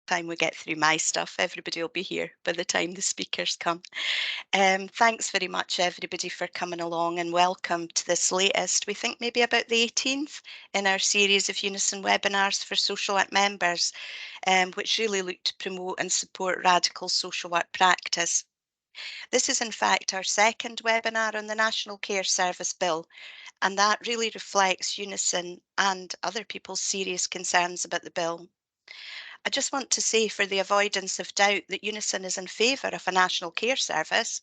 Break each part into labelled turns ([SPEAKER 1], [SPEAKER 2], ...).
[SPEAKER 1] time we get through my stuff, everybody will be here by the time the speakers come. Thanks very much, everybody, for coming along, and welcome to this latest, we think maybe about the 18th, in our series of Unison webinars for social work members, which really look to promote and support radical social work practice. This is in fact our second webinar on the National Care Service Bill, and that really reflects Unison and other people's serious concerns about the bill. I just want to say, for the avoidance of doubt, that Unison is in favour of a national care service,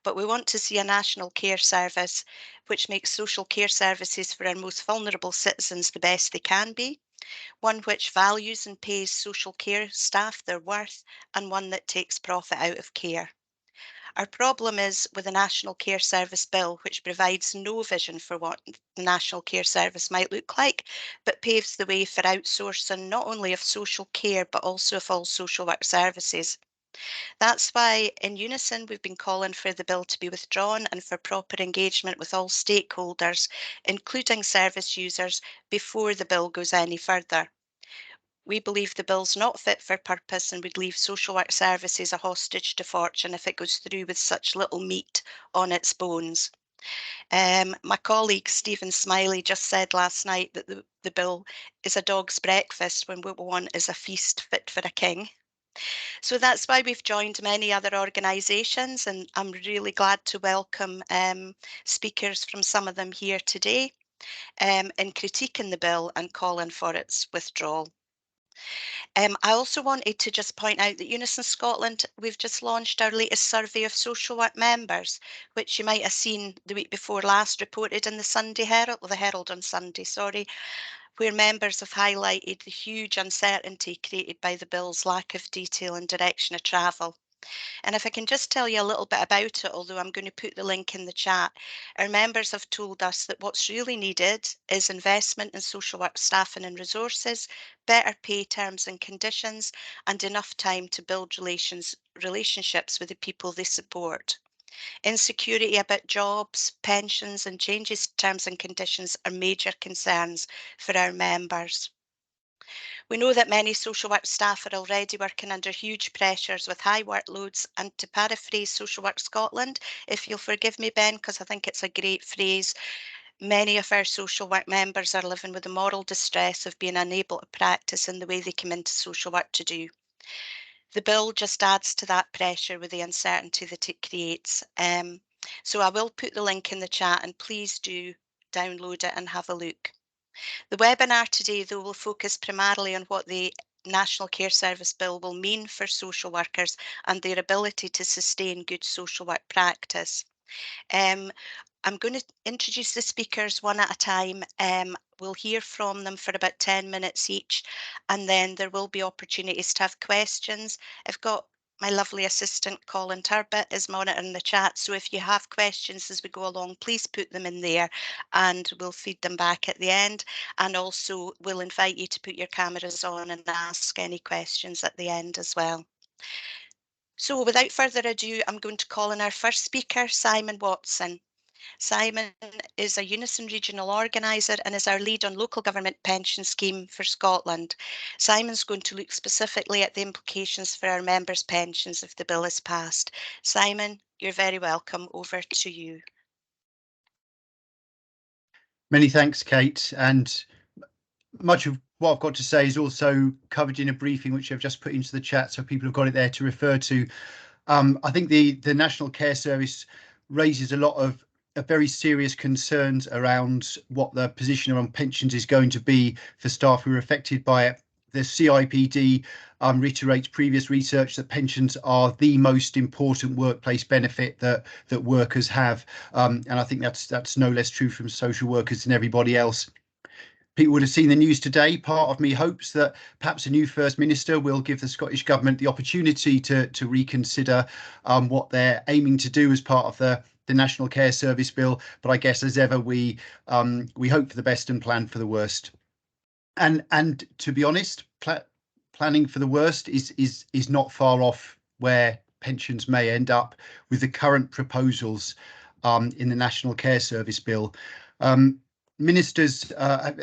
[SPEAKER 1] but we want to see a national care service which makes social care services for our most vulnerable citizens the best they can be, one which values and pays social care staff their worth, and one that takes profit out of care. Our problem is with the National Care Service Bill, which provides no vision for what the National Care Service might look like, but paves the way for outsourcing not only of social care, but also of all social work services. That's why in Unison we've been calling for the bill to be withdrawn and for proper engagement with all stakeholders, including service users, before the bill goes any further. We believe the bill's not fit for purpose and would leave social work services a hostage to fortune if it goes through with such little meat on its bones. My colleague Stephen Smiley just said last night that the bill is a dog's breakfast when what we want is a feast fit for a king. So that's why we've joined many other organisations, and I'm really glad to welcome speakers from some of them here today in critiquing the bill and calling for its withdrawal. I also wanted to just point out that Unison Scotland, we've just launched our latest survey of social work members, which you might have seen the week before last reported in the Sunday Herald, or the Herald on Sunday, sorry, where members have highlighted the huge uncertainty created by the bill's lack of detail and direction of travel. And if I can just tell you a little bit about it, although I'm going to put the link in the chat, our members have told us that what's really needed is investment in social work staffing and resources, better pay terms and conditions, and enough time to build relationships with the people they support. Insecurity about jobs, pensions, and changes to terms and conditions are major concerns for our members. We know that many social work staff are already working under huge pressures with high workloads, and to paraphrase Social Work Scotland, if you'll forgive me, Ben, because I think it's a great phrase, many of our social work members are living with the moral distress of being unable to practice in the way they come into social work to do. The bill just adds to that pressure with the uncertainty that it creates. So I will put the link in the chat, and please do download it and have a look. The webinar today, though, will focus primarily on what the National Care Service Bill will mean for social workers and their ability to sustain good social work practice. I'm going to introduce the speakers one at a time. We'll hear from them for about 10 minutes each, and then there will be opportunities to have questions. I've got my lovely assistant, Colin Turbett, is monitoring the chat. So if you have questions as we go along, please put them in there and we'll feed them back at the end. And also we'll invite you to put your cameras on and ask any questions at the end as well. So without further ado, I'm going to call on our first speaker, Simon Watson. Simon is a Unison regional organiser and is our lead on local government pension scheme for Scotland. Simon's going to look specifically at the implications for our members' pensions if the bill is passed. Simon, you're very welcome. Over to you.
[SPEAKER 2] Many thanks, Kate. And much of what I've got to say is also covered in a briefing which I've just put into the chat, so people have got it there to refer to. I think the National Care Service raises a lot of very serious concerns around what the position around pensions is going to be for staff who are affected by it. The CIPD reiterates previous research that pensions are the most important workplace benefit that workers have, and I think that's no less true from social workers and everybody else. People would have seen the news today. Part of me hopes that perhaps a new First Minister will give the Scottish Government the opportunity to reconsider what they're aiming to do as part of the National Care Service Bill. But I guess, as ever, we hope for the best and plan for the worst. And to be honest, planning for the worst is not far off where pensions may end up with the current proposals in the National Care Service Bill. Ministers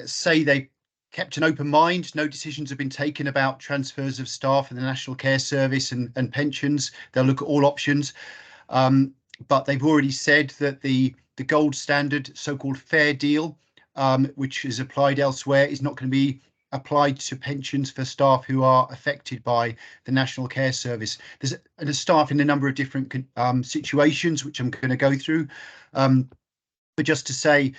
[SPEAKER 2] say they kept an open mind. No decisions have been taken about transfers of staff in the National Care Service and pensions. They'll look at all options. But they've already said that the gold standard, so-called fair deal, which is applied elsewhere, is not going to be applied to pensions for staff who are affected by the National Care Service. There's staff in a number of different situations, which I'm going to go through. But just to say,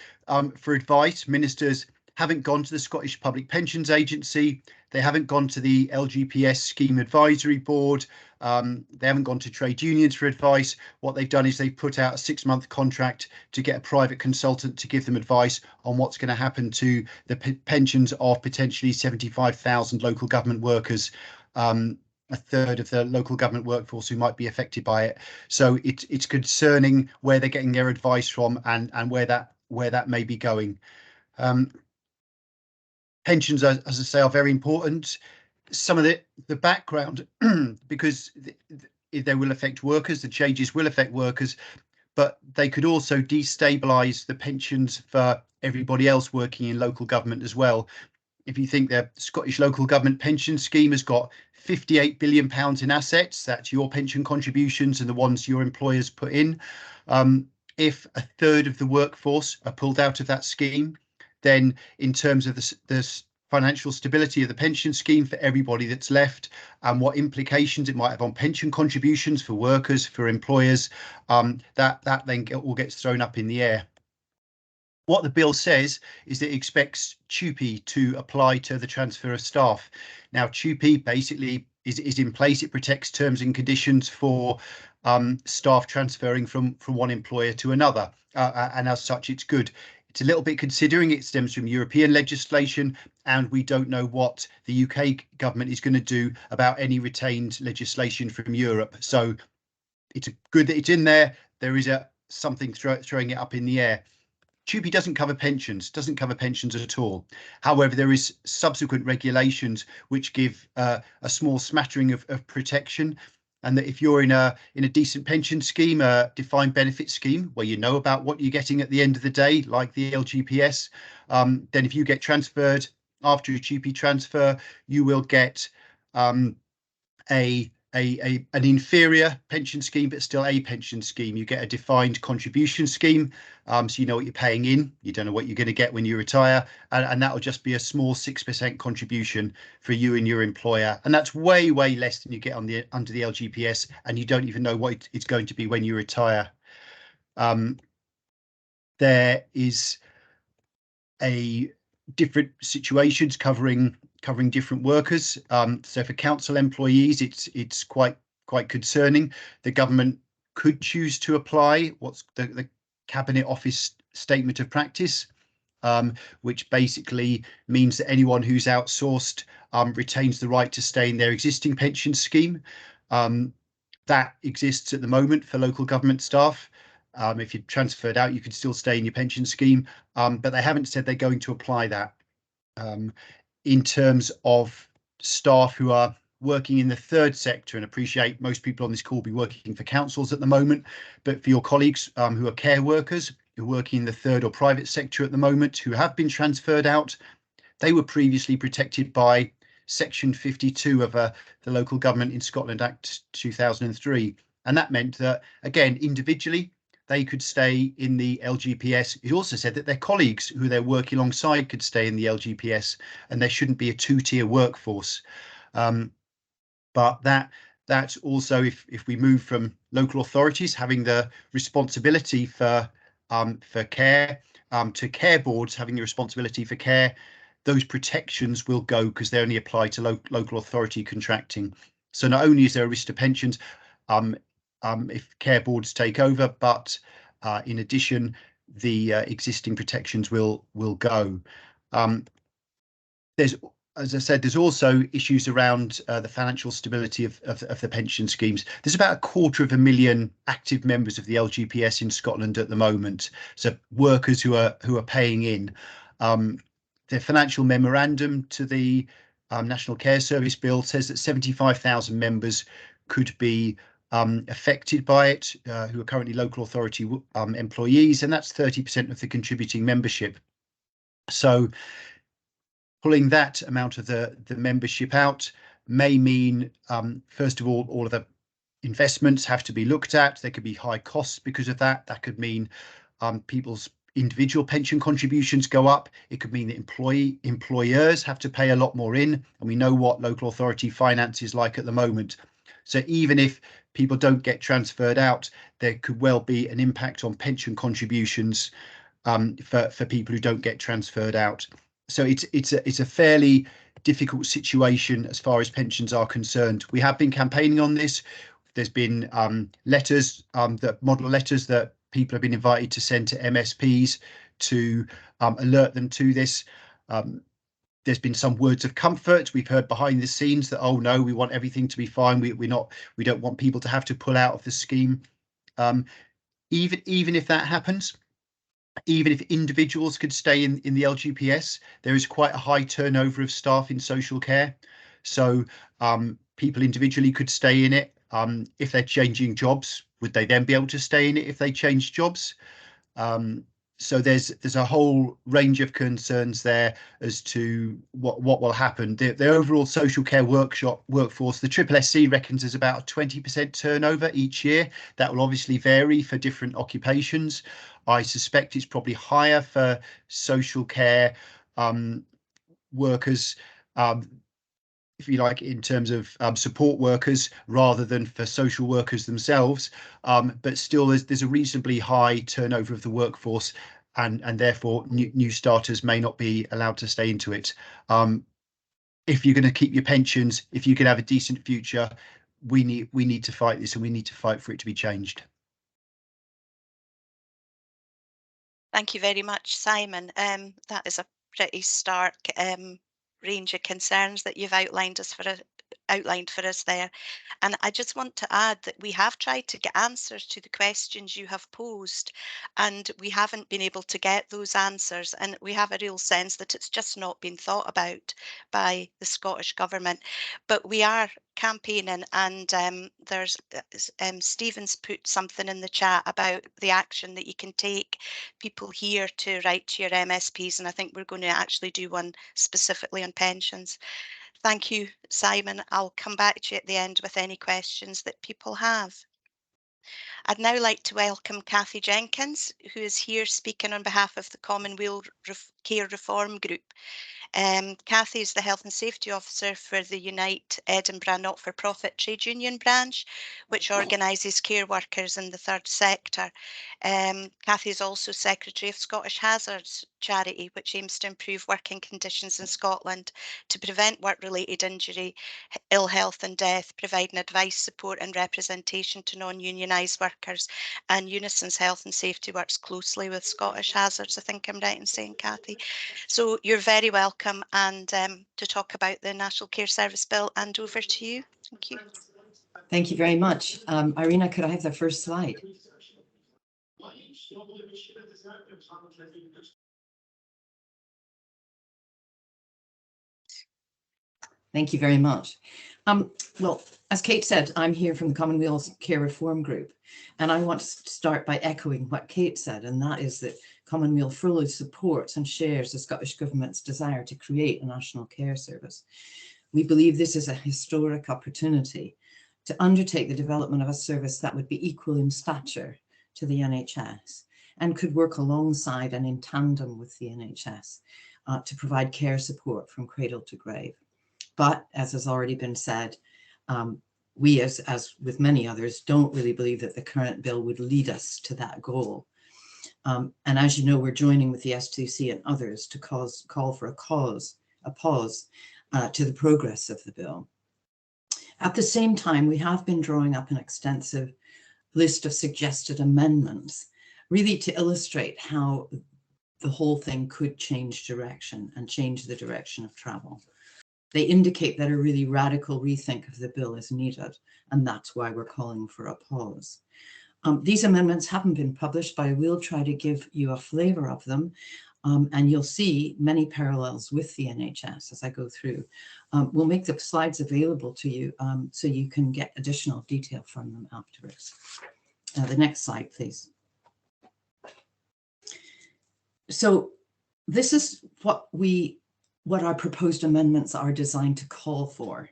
[SPEAKER 2] for advice, ministers haven't gone to the Scottish Public Pensions Agency. They haven't gone to the LGPS Scheme Advisory Board. They haven't gone to trade unions for advice. What they've done is they've put out a 6-month contract to get a private consultant to give them advice on what's going to happen to the pensions of potentially 75,000 local government workers, a third of the local government workforce who might be affected by it. So it's concerning where they're getting their advice from and where that may be going. Pensions, as I say, are very important. Some of the background, because they will affect workers, the changes will affect workers, but they could also destabilise the pensions for everybody else working in local government as well. If you think the Scottish local government pension scheme has got £58 billion in assets, that's your pension contributions and the ones your employers put in. If a third of the workforce are pulled out of that scheme, then in terms of the financial stability of the pension scheme for everybody that's left and what implications it might have on pension contributions for workers, for employers, that then all gets thrown up in the air. What the bill says is that it expects TUPE to apply to the transfer of staff. Now, TUPE basically is in place. It protects terms and conditions for staff transferring from one employer to another, and as such, it's good. It's a little bit considering it stems from European legislation, and we don't know what the UK government is going to do about any retained legislation from Europe. So it's good that it's in there. There is something throwing it up in the air. TUPE doesn't cover pensions at all. However, there is subsequent regulations which give a small smattering of protection, and that if you're in a decent pension scheme, a defined benefit scheme where you know about what you're getting at the end of the day, like the LGPS, then if you get transferred after a TUPE transfer, you will get an inferior pension scheme, but still a pension scheme. You get a defined contribution scheme, so you know what you're paying in. You don't know what you're going to get when you retire, and that will just be a small 6% contribution for you and your employer, and that's way less than you get under the LGPS, and you don't even know what it's going to be when you retire. There is a different situations covering different workers. So for council employees, it's quite concerning. The government could choose to apply what's the Cabinet Office Statement of Practice, which basically means that anyone who's outsourced retains the right to stay in their existing pension scheme. That exists at the moment for local government staff. If you're transferred out, you could still stay in your pension scheme, but they haven't said they're going to apply that. In terms of staff who are working in the third sector, and appreciate most people on this call will be working for councils at the moment, but for your colleagues who are care workers who are working in the third or private sector at the moment who have been transferred out, they were previously protected by Section 52 of the Local Government in Scotland Act 2003. And that meant that, again, individually, they could stay in the LGPS. It also said that their colleagues who they're working alongside could stay in the LGPS, and there shouldn't be a two-tier workforce. But that's also, if we move from local authorities having the responsibility for care to care boards having the responsibility for care, those protections will go because they only apply to local authority contracting. So not only is there a risk to pensions if care boards take over, but in addition, the existing protections will go. There's, as I said, there's also issues around the financial stability of the pension schemes. There's about 250,000 active members of the LGPS in Scotland at the moment, so workers who are paying in. The financial memorandum to the National Care Service Bill says that 75,000 members could be affected by it, who are currently local authority employees, and that's 30% of the contributing membership. So pulling that amount of the membership out may mean, first of all of the investments have to be looked at. There could be high costs because of that. That could mean people's individual pension contributions go up. It could mean that employers have to pay a lot more in, and we know what local authority finance is like at the moment. So even if people don't get transferred out, there could well be an impact on pension contributions for people who don't get transferred out. So it's a fairly difficult situation as far as pensions are concerned. We have been campaigning on this. There's been letters, that model letters that people have been invited to send to MSPs to alert them to this. There's been some words of comfort. We've heard behind the scenes that, oh no, we want everything to be fine. We don't want people to have to pull out of the scheme. Even if that happens, even if individuals could stay in the LGPS, there is quite a high turnover of staff in social care. So people individually could stay in it. If they're changing jobs, would they then be able to stay in it if they change jobs? So there's a whole range of concerns there as to what will happen. The overall social care workforce, the SSSC reckons there's about a 20% turnover each year. That will obviously vary for different occupations. I suspect it's probably higher for social care workers, if you like, in terms of support workers rather than for social workers themselves. But still, there's a reasonably high turnover of the workforce, and therefore new starters may not be allowed to stay into it. If you're going to keep your pensions, if you can have a decent future, we need to fight this, and we need to fight for it to be changed.
[SPEAKER 1] Thank you very much, Simon. That is a pretty stark range of concerns that you've outlined for us there. And I just want to add that we have tried to get answers to the questions you have posed, and we haven't been able to get those answers. And we have a real sense that it's just not been thought about by the Scottish Government. But we are campaigning, and there's Stephen's put something in the chat about the action that you can take, people here to write to your MSPs, and I think we're going to actually do one specifically on pensions. Thank you, Simon. I'll come back to you at the end with any questions that people have. I'd now like to welcome Cathy Jenkins, who is here speaking on behalf of the Commonweal Care Reform Group. Cathy is the Health and Safety Officer for the Unite Edinburgh not-for-profit trade union branch, which organises care workers in the third sector. Cathy is also Secretary of Scottish Hazards charity, which aims to improve working conditions in Scotland to prevent work-related injury, ill health and death, providing advice, support and representation to non-unionised workers. And UNISON's health and safety works closely with Scottish Hazards, I think I'm right in saying, Cathy. So you're very welcome, and to talk about the National Care Service Bill, and over to you. Thank you.
[SPEAKER 3] Thank you very much. Irina, could I have the first slide? Thank you very much. Well, as Kate said, I'm here from the Commonwealth Care Reform Group, and I want to start by echoing what Kate said, and that is that Commonwealth fully supports and shares the Scottish Government's desire to create a national care service. We believe this is a historic opportunity to undertake the development of a service that would be equal in stature to the NHS and could work alongside and in tandem with the NHS to provide care support from cradle to grave. But as has already been said, we, as with many others, don't really believe that the current bill would lead us to that goal. And as you know, we're joining with the STC and others to call for a pause to the progress of the bill. At the same time, we have been drawing up an extensive list of suggested amendments, really to illustrate how the whole thing could change direction and change the direction of travel. They indicate that a really radical rethink of the bill is needed, and that's why we're calling for a pause. These amendments haven't been published, but I will try to give you a flavour of them, and you'll see many parallels with the NHS as I go through. We'll make the slides available to you so you can get additional detail from them afterwards. The next slide, please. So this is what we what our proposed amendments are designed to call for.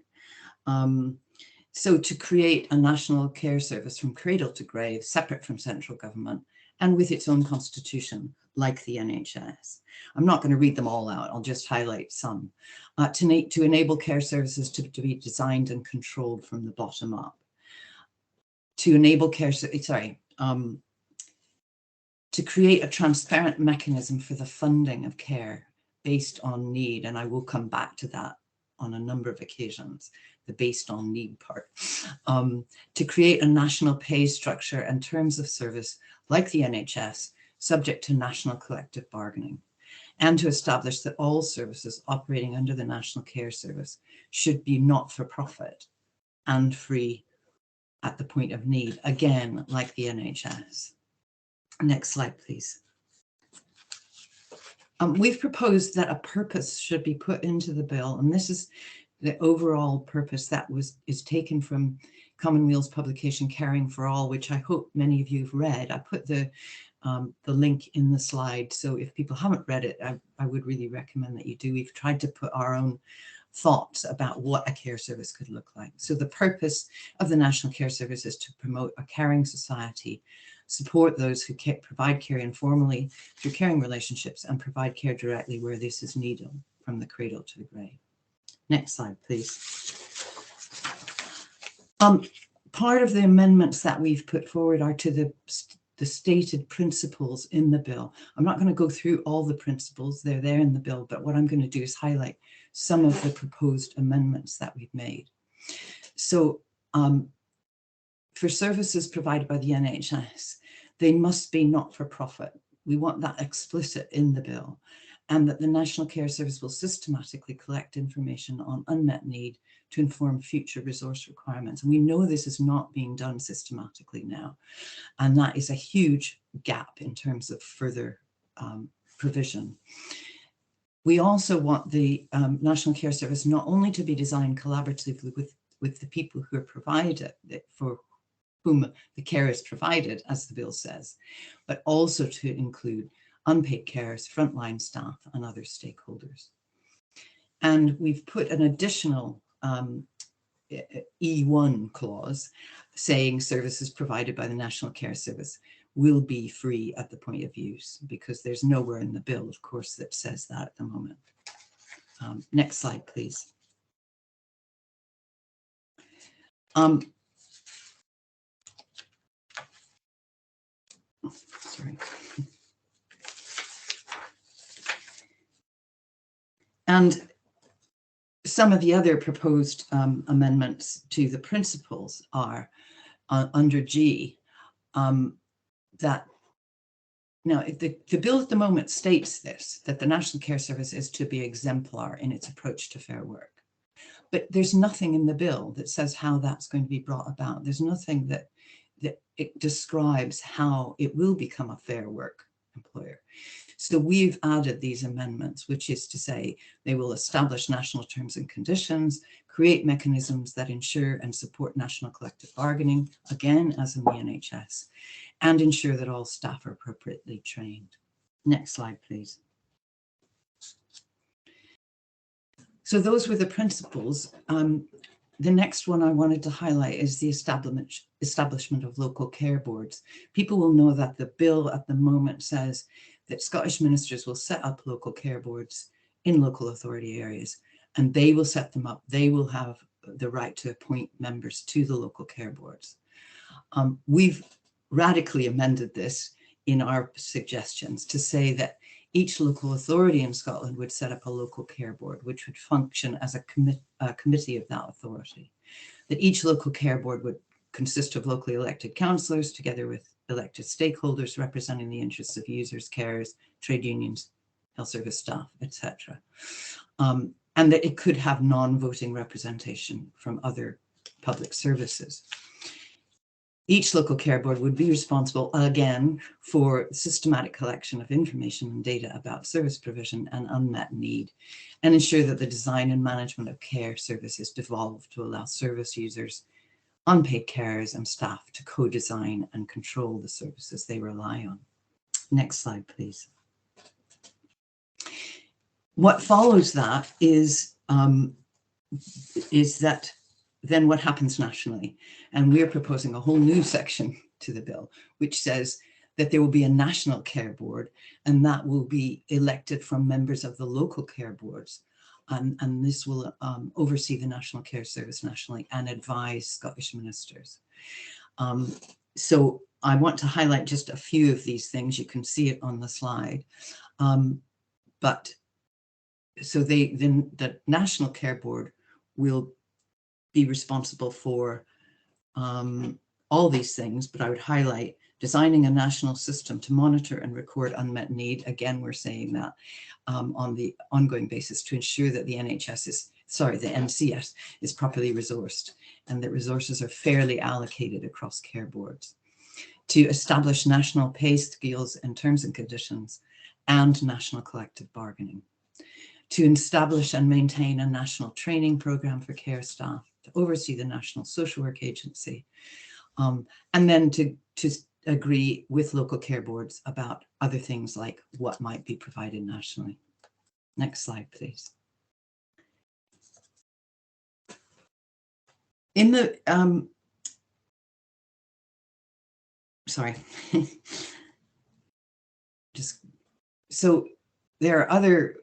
[SPEAKER 3] So to create a national care service from cradle to grave, separate from central government, and with its own constitution, like the NHS. I'm not going to read them all out, I'll just highlight some. To enable care services to be designed and controlled from the bottom up. To enable care, to create a transparent mechanism for the funding of care based on need, and I will come back to that on a number of occasions, the based on need part. To create a national pay structure and terms of service like the NHS, subject to national collective bargaining, and to establish that all services operating under the National Care Service should be not-for-profit and free at the point of need, again, like the NHS. Next slide, please. We've proposed that a purpose should be put into the bill, and this is the overall purpose that is taken from Commonweal's publication Caring for All, which I hope many of you have read. I put the link in the slide, so if people haven't read it, I would really recommend that you do. We've tried to put our own thoughts about what a care service could look like. So the purpose of the National Care Service is to promote a caring society, support those who provide care informally through caring relationships, and provide care directly where this is needed, from the cradle to the grave. Next slide, please. Part of the amendments that we've put forward are to the stated principles in the bill. I'm not going to go through all the principles, they're there in the bill, but what I'm going to do is highlight some of the proposed amendments that we've made. So for services provided by the NHS, they must be not-for-profit. We want that explicit in the bill, and that the National Care Service will systematically collect information on unmet need to inform future resource requirements. And we know this is not being done systematically now, and that is a huge gap in terms of further provision. We also want the National Care Service not only to be designed collaboratively with the people who are provided, for whom the care is provided, as the bill says, but also to include unpaid carers, frontline staff, and other stakeholders. And we've put an additional E1 clause saying services provided by the National Care Service will be free at the point of use, because there's nowhere in the bill, of course, that says that at the moment. Next slide, please. Sorry. And some of the other proposed amendments to the principles are under G, that now the bill at the moment states this, that the National Care Service is to be exemplar in its approach to fair work. But there's nothing in the bill that says how that's going to be brought about. There's nothing that it describes how it will become a fair work employer. So we've added these amendments, which is to say they will establish national terms and conditions, create mechanisms that ensure and support national collective bargaining, again, as in the NHS, and ensure that all staff are appropriately trained. Next slide, please. So those were the principles. The next one I wanted to highlight is the establishment of local care boards. People will know that the bill at the moment says that Scottish ministers will set up local care boards in local authority areas, and they will set them up. They will have the right to appoint members to the local care boards. We've radically amended this in our suggestions to say that each local authority in Scotland would set up a local care board, which would function as a committee of that authority. That each local care board would consist of locally elected councillors together with elected stakeholders representing the interests of users, carers, trade unions, health service staff, etc. And that it could have non-voting representation from other public services. Each local care board would be responsible, again, for systematic collection of information and data about service provision and unmet need, and ensure that the design and management of care services devolve to allow service users, unpaid carers, and staff to co-design and control the services they rely on. Next slide, please. What follows that is that then what happens nationally? And we're proposing a whole new section to the bill, which says that there will be a national care board, and that will be elected from members of the local care boards. And this will oversee the National Care Service nationally and advise Scottish ministers. So I want to highlight just a few of these things. You can see it on the slide. But so the National Care Board will be responsible for all these things, but I would highlight designing a national system to monitor and record unmet need. Again, we're saying that on the ongoing basis to ensure that the NCS is properly resourced and that resources are fairly allocated across care boards. To establish national pay scales and terms and conditions and national collective bargaining. To establish and maintain a national training program for care staff, to oversee the National Social Work Agency, and then to agree with local care boards about other things like what might be provided nationally. Next slide, please. In the, so there are other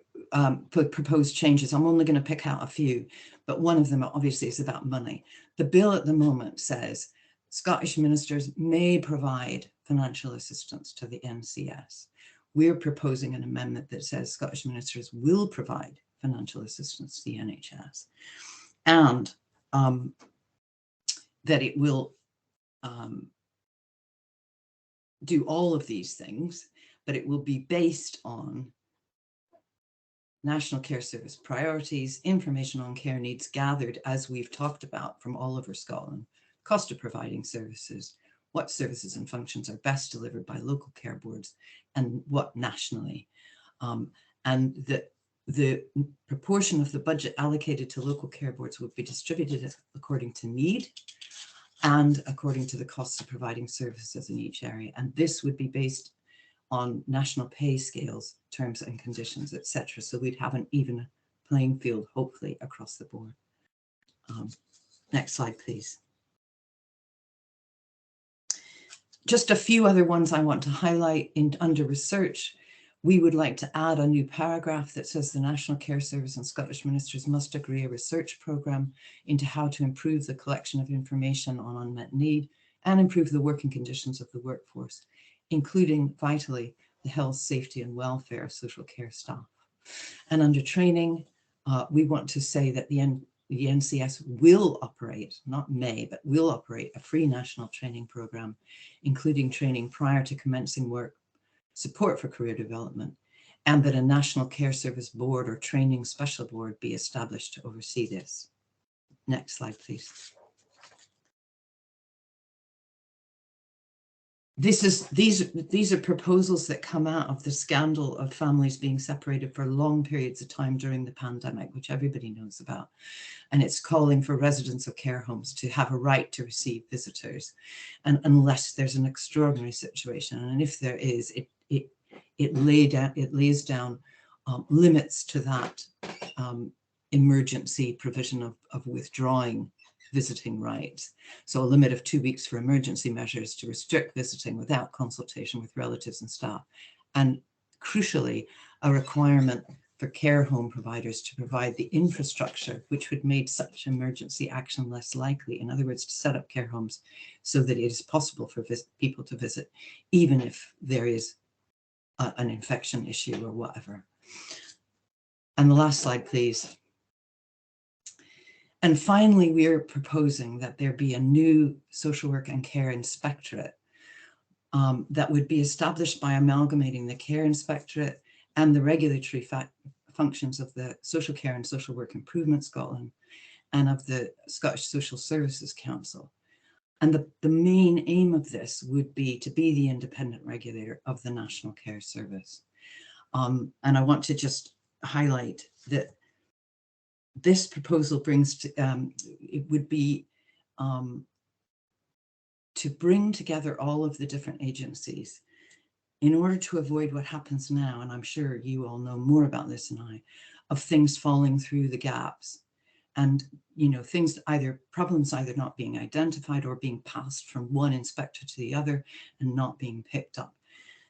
[SPEAKER 3] proposed changes. I'm only going to pick out a few, but one of them obviously is about money. The bill at the moment says Scottish ministers may provide financial assistance to the NCS. We're proposing an amendment that says Scottish ministers will provide financial assistance to the NHS, and that it will do all of these things, but it will be based on National Care Service priorities, information on care needs gathered, as we've talked about, from all over Scotland, cost of providing services, what services and functions are best delivered by local care boards, and what nationally. And the proportion of the budget allocated to local care boards would be distributed according to need and according to the costs of providing services in each area. And this would be based on national pay scales, terms and conditions, etc. So we'd have an even playing field, hopefully, across the board. Next slide, please. Just a few other ones I want to highlight. Under research, we would like to add a new paragraph that says the National Care Service and Scottish ministers must agree a research programme into how to improve the collection of information on unmet need and improve the working conditions of the workforce, including, vitally, the health, safety and welfare of social care staff. And under training, we want to say that the NCS will operate, not may, but will operate a free national training programme, including training prior to commencing work, support for career development, and that a National Care Service board or training special board be established to oversee this. Next slide, please. These are proposals that come out of the scandal of families being separated for long periods of time during the pandemic, which everybody knows about. And it's calling for residents of care homes to have a right to receive visitors, and unless there's an extraordinary situation. And if there is, it lays down limits to that emergency provision of withdrawing visiting rights. So a limit of 2 weeks for emergency measures to restrict visiting without consultation with relatives and staff. And crucially, a requirement for care home providers to provide the infrastructure which would make such emergency action less likely. In other words, to set up care homes so that it is possible for people to visit, even if there is an infection issue or whatever. And the last slide, please. And finally, we are proposing that there be a new social work and care inspectorate that would be established by amalgamating the care inspectorate and the regulatory functions of the Social Care and Social Work Improvement Scotland and of the Scottish Social Services Council. And the main aim of this would be to be the independent regulator of the National Care Service. And I want to just highlight that this proposal brings to, it would be to bring together all of the different agencies in order to avoid what happens now, and I'm sure you all know more about this than I, of things falling through the gaps, and problems either not being identified or being passed from one inspector to the other and not being picked up.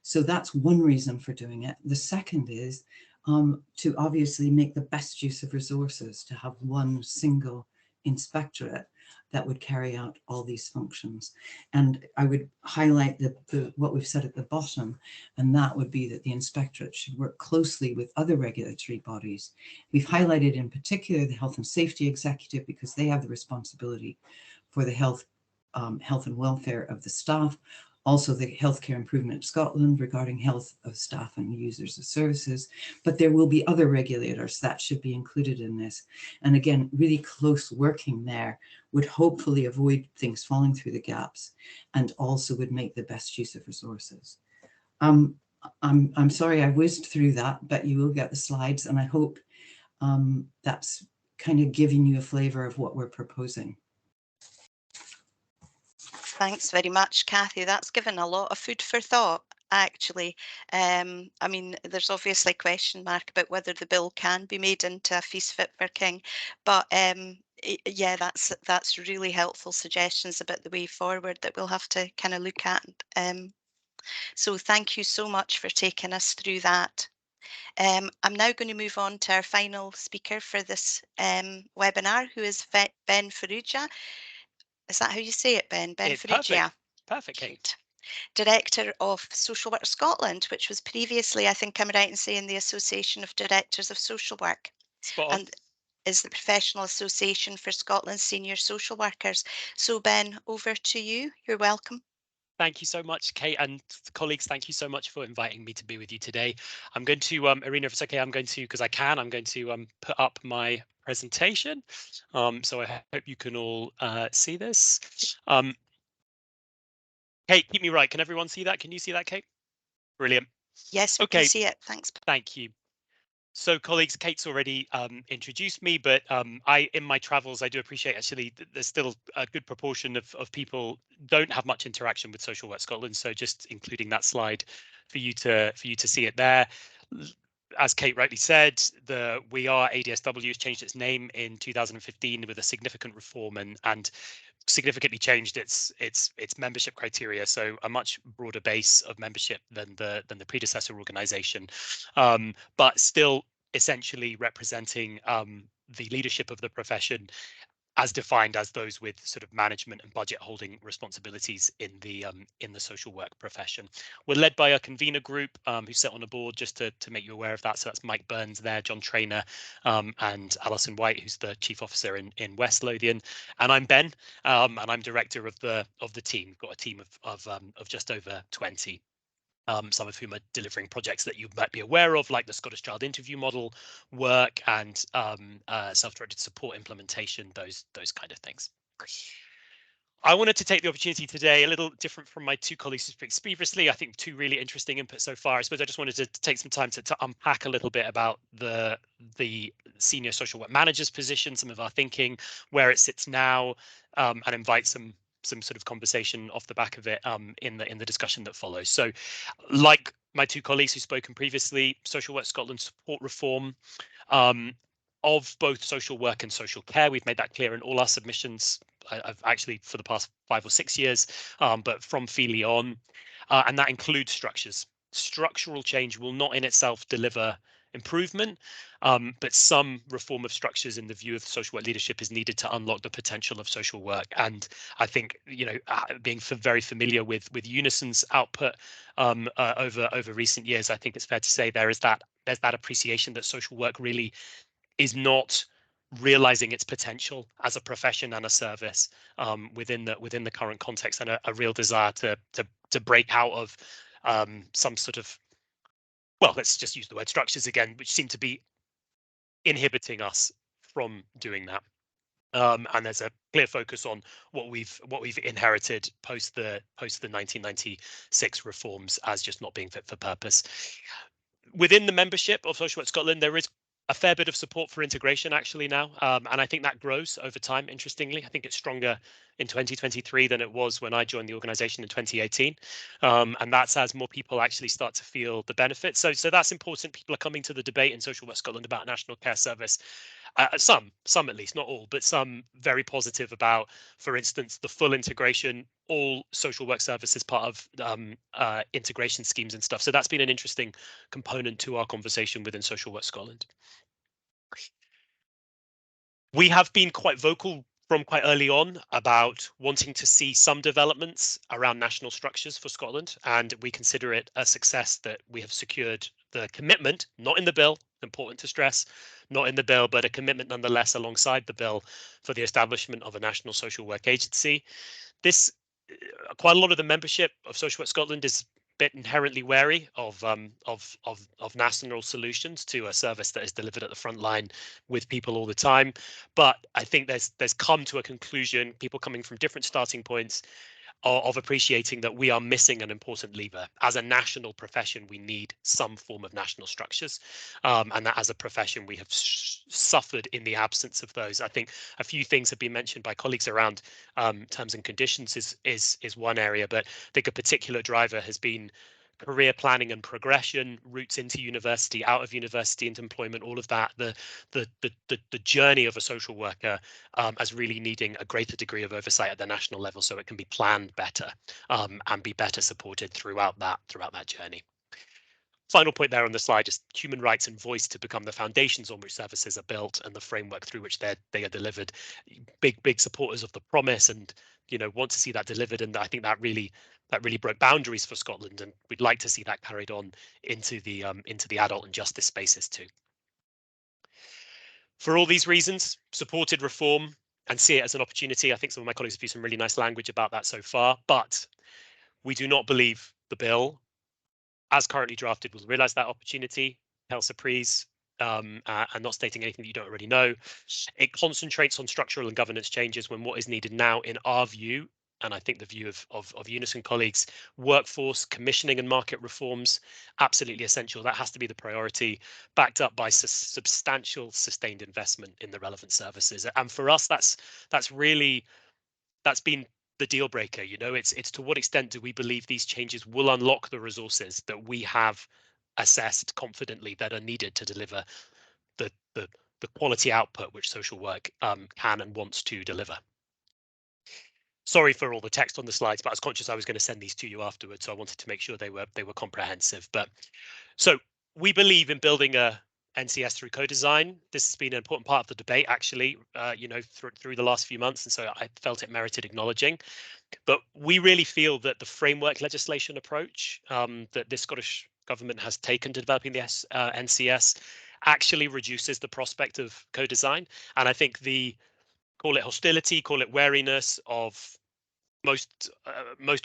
[SPEAKER 3] So that's one reason for doing it. The second is to obviously make the best use of resources, to have one single inspectorate that would carry out all these functions. And I would highlight what we've said at the bottom, and that would be that the inspectorate should work closely with other regulatory bodies. We've highlighted in particular the Health and Safety Executive, because they have the responsibility for the health and welfare of the staff. Also the Healthcare Improvement Scotland regarding health of staff and users of services, but there will be other regulators that should be included in this. And again, really close working there would hopefully avoid things falling through the gaps and also would make the best use of resources. I'm sorry I whizzed through that, but you will get the slides, and I hope that's kind of giving you a flavor of what we're proposing.
[SPEAKER 1] Thanks very much, Kathy. That's given a lot of food for thought, actually. I mean, there's obviously a question mark about whether the bill can be made into a feast fit for king, but yeah, that's really helpful suggestions about the way forward that we'll have to kind of look at. So thank you so much for taking us through that. I'm now going to move on to our final speaker for this webinar, who is Ben Ferrugia. Is that how you say it, Ben? Ben Ferrugia.
[SPEAKER 4] Perfect, Kate.
[SPEAKER 1] Director of Social Work Scotland, which was previously, I think I'm right in saying, the Association of Directors of Social Work.
[SPEAKER 4] Spot on.
[SPEAKER 1] And is the Professional Association for Scotland's Senior Social Workers. So Ben, over to you. You're welcome.
[SPEAKER 4] Thank you so much, Kate, and colleagues, thank you so much for inviting me to be with you today. I'm going to, Irina, if it's okay, I'm going to put up my presentation. So I hope you can all see this. Kate, keep me right. Can everyone see that? Can you see that, Kate? Brilliant.
[SPEAKER 1] Yes, we can see it. Thanks.
[SPEAKER 4] Thank you. So colleagues, Kate's already introduced me, but in my travels, I do appreciate actually there's still a good proportion of people don't have much interaction with Social Work Scotland. So just including that slide for you to see it there. As Kate rightly said, ADSW has changed its name in 2015 with a significant reform and significantly changed its membership criteria, so a much broader base of membership than the predecessor organization, but still essentially representing the leadership of the profession as defined as those with sort of management and budget holding responsibilities in the social work profession. We're led by a convener group who sit on a board, just to make you aware of that. So that's Mike Burns there, John Traynor, and Alison White, who's the chief officer in West Lothian. And I'm Ben, and I'm director of the team. We've got a team of just over 20. Some of whom are delivering projects that you might be aware of, like the Scottish Child Interview Model work and self-directed support implementation, those kind of things. I wanted to take the opportunity today, a little different from my two colleagues who spoke previously. I think two really interesting inputs so far. I suppose I just wanted to take some time to unpack a little bit about the senior social work manager's position, some of our thinking, where it sits now, and invite some sort of conversation off the back of it in the discussion that follows. So, like my two colleagues who've spoken previously, Social Work Scotland support reform of both social work and social care. We've made that clear in all our submissions. I've actually for the past 5 or 6 years, but from Feely on, and that includes structures. Structural change will not in itself deliver improvement, but some reform of structures in the view of social work leadership is needed to unlock the potential of social work. And I think, being very familiar with UNISON's output over recent years, I think it's fair to say there's that appreciation that social work really is not realizing its potential as a profession and a service within the current context, and a real desire to break out of some sort of, well, let's just use the word structures again, which seem to be inhibiting us from doing that. And there's a clear focus on what we've inherited post the 1996 reforms as just not being fit for purpose. Within the membership of Social Work Scotland, there is a fair bit of support for integration actually now, and I think that grows over time. Interestingly, I think it's stronger in 2023 than it was when I joined the organisation in 2018, and that's as more people actually start to feel the benefits. So that's important. People are coming to the debate in Social Work Scotland about National Care Service. Some at least, not all, but some very positive about, for instance, the full integration, all social work services part of integration schemes and stuff. So that's been an interesting component to our conversation within Social Work Scotland. We have been quite vocal from quite early on about wanting to see some developments around national structures for Scotland, and we consider it a success that we have secured the commitment, not in the bill, important to stress, not in the bill, but a commitment nonetheless alongside the bill for the establishment of a national social work agency. This, quite a lot of the membership of Social Work Scotland is bit inherently wary of national solutions to a service that is delivered at the front line with people all the time. But I think there's come to a conclusion, people coming from different starting points, of appreciating that we are missing an important lever. As a national profession, we need some form of national structures, and that as a profession we have suffered in the absence of those. I think a few things have been mentioned by colleagues around terms and conditions is one area, but I think a particular driver has been career planning and progression, routes into university, out of university, into employment, all of that. The journey of a social worker as really needing a greater degree of oversight at the national level, so it can be planned better and be better supported throughout that journey. Final point there on the slide is human rights and voice to become the foundations on which services are built and the framework through which they are delivered. Big supporters of the promise, and want to see that delivered. And I think that really broke boundaries for Scotland, and we'd like to see that carried on into the adult and justice spaces too. For all these reasons, supported reform and see it as an opportunity. I think some of my colleagues have used some really nice language about that so far, but we do not believe the bill as currently drafted will realise that opportunity. Health surprise, and not stating anything that you don't already know. It concentrates on structural and governance changes when what is needed now, in our view, and I think the view of UNISON colleagues, workforce, commissioning and market reforms, absolutely essential. That has to be the priority, backed up by substantial sustained investment in the relevant services. And for us, that's been the deal breaker. It's to what extent do we believe these changes will unlock the resources that we have assessed confidently that are needed to deliver the quality output which social work can and wants to deliver. Sorry for all the text on the slides, but I was conscious I was going to send these to you afterwards, so I wanted to make sure they were comprehensive. But so we believe in building a NCS through co-design. This has been an important part of the debate, actually, through the last few months, and so I felt it merited acknowledging. But we really feel that the framework legislation approach that this Scottish government has taken to developing the NCS actually reduces the prospect of co-design. And I think call it hostility, call it wariness of most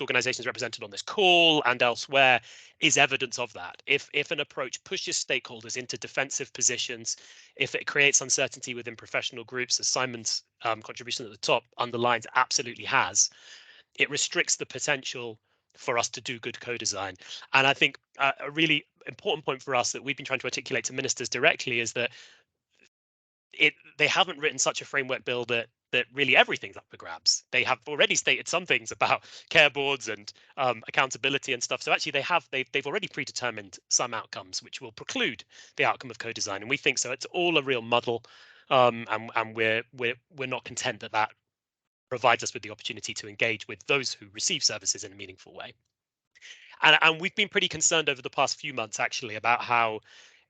[SPEAKER 4] organizations represented on this call and elsewhere is evidence of that. If an approach pushes stakeholders into defensive positions, if it creates uncertainty within professional groups, as Simon's contribution at the top underlines absolutely has, it restricts the potential for us to do good co-design. And I think a really important point for us that we've been trying to articulate to ministers directly is that they haven't written such a framework bill that really everything's up for grabs. They have already stated some things about care boards and accountability and stuff. So actually they've already predetermined some outcomes which will preclude the outcome of co-design. And we think so. It's all a real muddle, and we're not content that provides us with the opportunity to engage with those who receive services in a meaningful way. And we've been pretty concerned over the past few months, actually, about how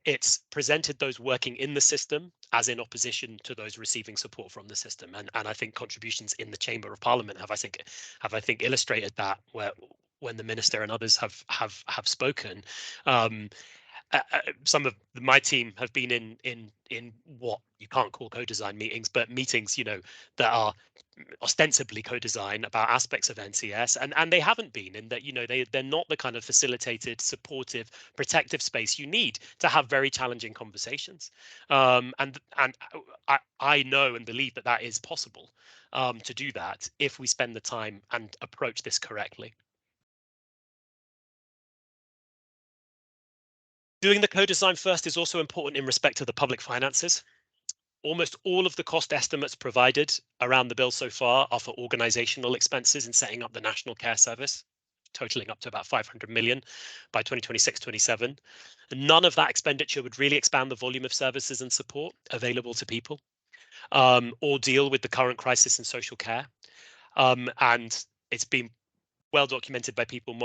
[SPEAKER 4] it's presented those working in the system as in opposition to those receiving support from the system. And I think contributions in the Chamber of Parliament have I think illustrated that, where when the minister and others have spoken. Some of my team have been in what you can't call co-design meetings, but meetings, that are ostensibly co-design about aspects of NCS, and they haven't been, in that they're not the kind of facilitated, supportive, protective space you need to have very challenging conversations. And I know and believe that is possible to do that if we spend the time and approach this correctly.
[SPEAKER 5] Doing the co-design first is also important in respect to the public finances. Almost all of the cost estimates provided around the bill so far are for organisational expenses in setting up the National Care Service, totaling up to about 500 million by 2026-27. None of that expenditure would really expand the volume of services and support available to people, or deal with the current crisis in social care. And it's been well documented by people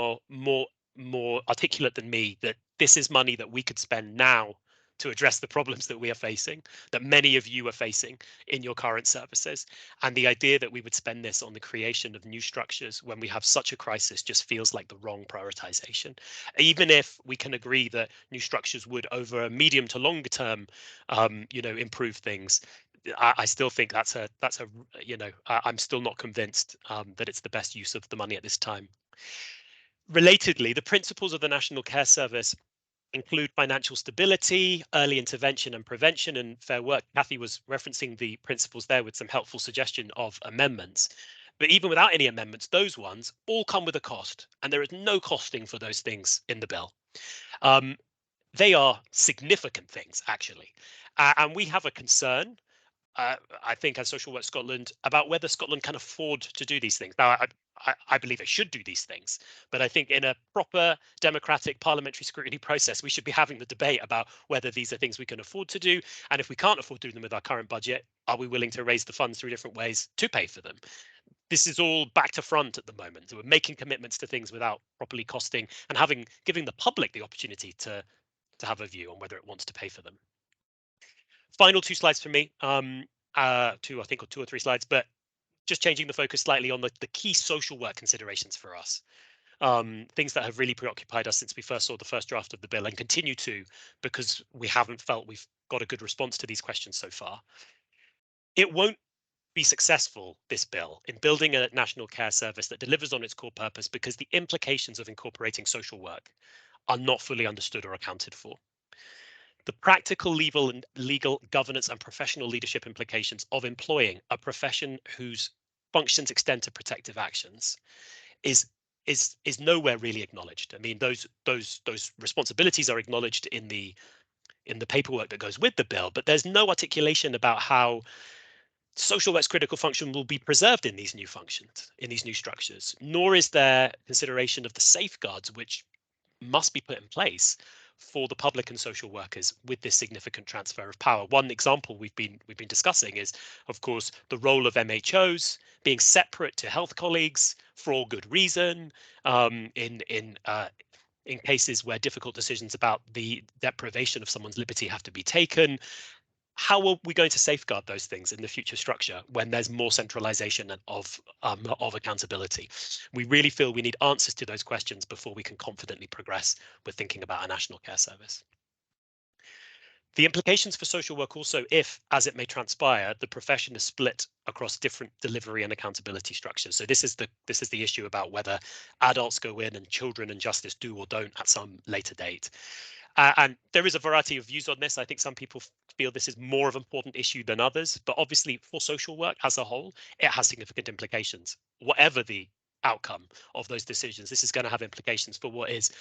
[SPEAKER 5] more articulate than me that this is money that we could spend now to address the problems that we are facing, that many of you are facing in your current services. And the idea that we would spend this on the creation of new structures when we have such a crisis just feels like the wrong prioritization. Even if we can agree that new structures would, over a medium to longer term, improve things, I still think that's a I'm still not convinced that it's the best use of the money at this time. Relatedly, the principles of the National Care Service include financial stability, early intervention and prevention, and fair work. Kathy was referencing the principles there with some helpful suggestion of amendments. But even without any amendments, those ones all come with a cost, and there is no costing for those things in the bill. They are significant things, actually. And we have a concern, I think, as Social Work Scotland, about whether Scotland can afford to do these things. Now, I believe it should do these things, but I think in a proper democratic parliamentary scrutiny process, we should be having the debate about whether these are things we can afford to do. And if we can't afford to do them with our current budget, are we willing to raise the funds through different ways to pay for them? This is all back to front at the moment. So we're making commitments to things without properly costing and giving the public the opportunity to have a view on whether it wants to pay for them. Final two slides for me, I think, or 2 or 3 slides, but just changing the focus slightly on the key social work considerations for us. Things that have really preoccupied us since we first saw the first draft of the bill and continue to, because we haven't felt we've got a good response to these questions so far. It won't be successful, this bill, in building a national care service that delivers on its core purpose because the implications of incorporating social work are not fully understood or accounted for. The practical, legal governance and professional leadership implications of employing a profession whose functions extend to protective actions is nowhere really acknowledged. I mean, those responsibilities are acknowledged in the paperwork that goes with the bill, but there's no articulation about how social work's critical function will be preserved in these new functions, in these new structures, nor is there consideration of the safeguards which must be put in place for the public and social workers with this significant transfer of power. One example we've been discussing is, of course, the role of MHOs being separate to health colleagues for all good reason, in cases where difficult decisions about the deprivation of someone's liberty have to be taken. How are we going to safeguard those things in the future structure when there's more centralization of accountability? We really feel we need answers to those questions before we can confidently progress with thinking about a national care service. The implications for social work also, if, as it may transpire, the profession is split across different delivery and accountability structures. So this is the issue about whether adults go in and children and justice do or don't at some later date. And there is a variety of views on this. I think some people feel this is more of an important issue than others, but obviously for social work as a whole, it has significant implications. Whatever the outcome of those decisions, this is going to have implications for what is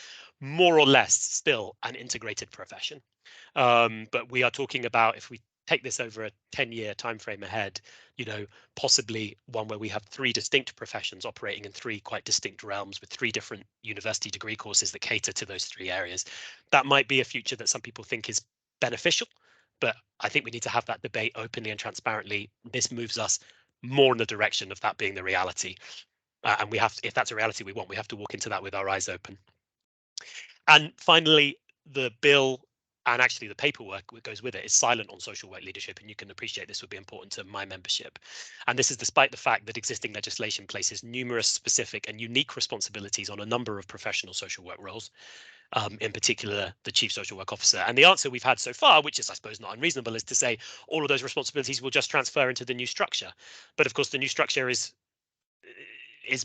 [SPEAKER 5] more or less still an integrated profession. But we are talking about, if we take this over a 10-year timeframe ahead, possibly one where we have 3 distinct professions operating in 3 quite distinct realms with 3 different university degree courses that cater to those 3 areas. That might be a future that some people think is beneficial, but I think we need to have that debate openly and transparently. This moves us more in the direction of that being the reality. And we have, if that's a reality we want, we have to walk into that with our eyes open. And finally, the bill, and actually the paperwork that goes with it, is silent on social work leadership, and you can appreciate this would be important to my membership. And this is despite the fact that existing legislation places numerous specific and unique responsibilities on a number of professional social work roles, in particular the Chief Social Work Officer. And the answer we've had so far, which is I suppose not unreasonable, is to say all of those responsibilities will just transfer into the new structure. But of course the new structure is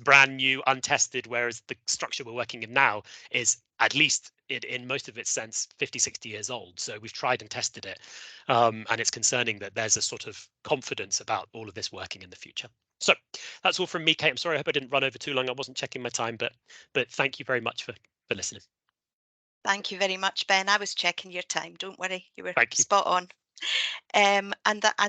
[SPEAKER 5] brand new, untested, whereas the structure we're working in now is, at least in most of its sense, 50, 60 years old. So we've tried and tested it. And it's concerning that there's a sort of confidence about all of this working in the future. So that's all from me, Kate. I'm sorry, I hope I didn't run over too long. I wasn't checking my time, but thank you very much for listening.
[SPEAKER 1] Thank you very much, Ben. I was checking your time. Don't worry, you were
[SPEAKER 5] Thank you.
[SPEAKER 1] spot on. And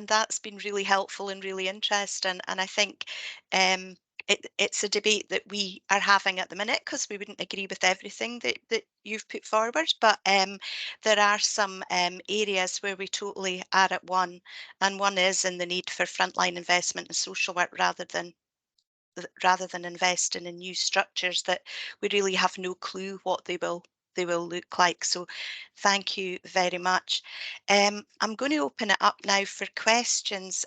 [SPEAKER 1] that's been really helpful and really interesting. And I think it's a debate that we are having at the minute because we wouldn't agree with everything that you've put forward. But there are some areas where we totally are at one, and one is in the need for frontline investment in social work rather than investing in new structures that we really have no clue what they will look like. So thank you very much. I'm going to open it up now for questions.